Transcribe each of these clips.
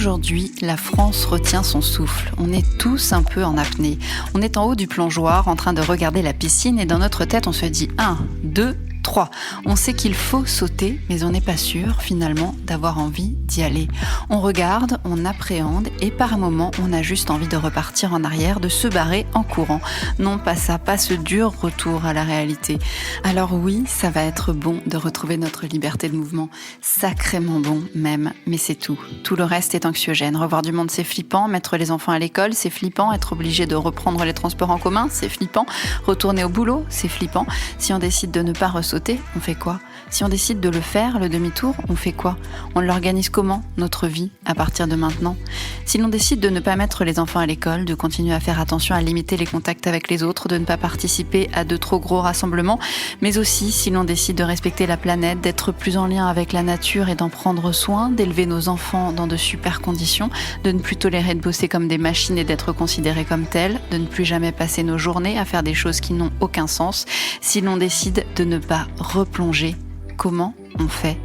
Aujourd'hui, la France retient son souffle. On est tous un peu en apnée. On est en haut du plongeoir, en train de regarder la piscine, et dans notre tête, on se dit 1, 2, 3. On sait qu'il faut sauter, mais on n'est pas sûr, finalement, d'avoir envie d'y aller. On regarde, on appréhende, et par moments, on a juste envie de repartir en arrière, de se barrer en courant. Non, pas ça, pas ce dur retour à la réalité. Alors oui, ça va être bon de retrouver notre liberté de mouvement. Sacrément bon, même, mais c'est tout. Tout le reste est anxiogène. Revoir du monde, c'est flippant. Mettre les enfants à l'école, c'est flippant. Être obligé de reprendre les transports en commun, c'est flippant. Retourner au boulot, c'est flippant. Si on décide de ne pas ressauter, on fait quoi ? Si on décide de le faire, le demi-tour, on fait quoi ? On l'organise comment, notre vie, à partir de maintenant ? Si l'on décide de ne pas mettre les enfants à l'école, de continuer à faire attention à limiter les contacts avec les autres, de ne pas participer à de trop gros rassemblements, mais aussi si l'on décide de respecter la planète, d'être plus en lien avec la nature et d'en prendre soin, d'élever nos enfants dans de super conditions, de ne plus tolérer de bosser comme des machines et d'être considérés comme tels, de ne plus jamais passer nos journées à faire des choses qui n'ont aucun sens, si l'on décide de ne pas replonger, comment on fait ?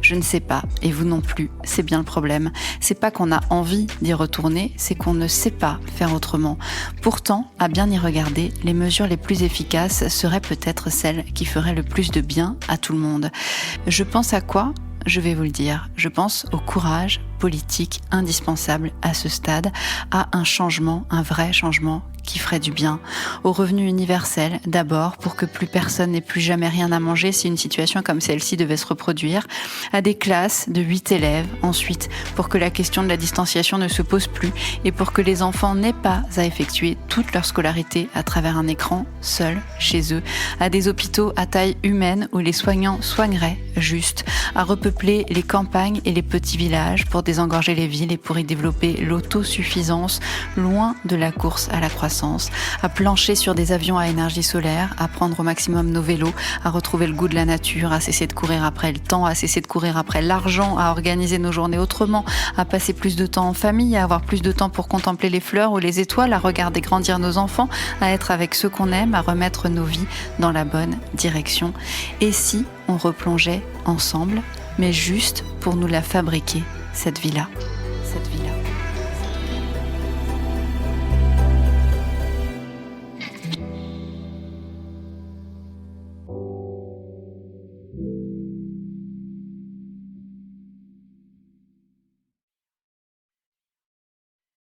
Je ne sais pas, et vous non plus, c'est bien le problème. C'est pas qu'on a envie d'y retourner, c'est qu'on ne sait pas faire autrement. Pourtant, à bien y regarder, les mesures les plus efficaces seraient peut-être celles qui feraient le plus de bien à tout le monde. Je pense à quoi ? Je vais vous le dire. Je pense au courage politique indispensable à ce stade, à un changement, un vrai changement qui ferait du bien, au revenu universel d'abord pour que plus personne n'ait plus jamais rien à manger si une situation comme celle-ci devait se reproduire, à des classes de 8 élèves ensuite pour que la question de la distanciation ne se pose plus et pour que les enfants n'aient pas à effectuer toute leur scolarité à travers un écran, seuls, chez eux, à des hôpitaux à taille humaine où les soignants soigneraient juste, à repeupler les campagnes et les petits villages pour désengorger les villes et pour y développer l'autosuffisance loin de la course à la croissance, à plancher sur des avions à énergie solaire, à prendre au maximum nos vélos, à retrouver le goût de la nature, à cesser de courir après le temps, à cesser de courir après l'argent, à organiser nos journées autrement, à passer plus de temps en famille, à avoir plus de temps pour contempler les fleurs ou les étoiles, à regarder grandir nos enfants, à être avec ceux qu'on aime, à remettre nos vies dans la bonne direction. Et si on replongeait ensemble, mais juste pour nous la fabriquer, cette vie-là ?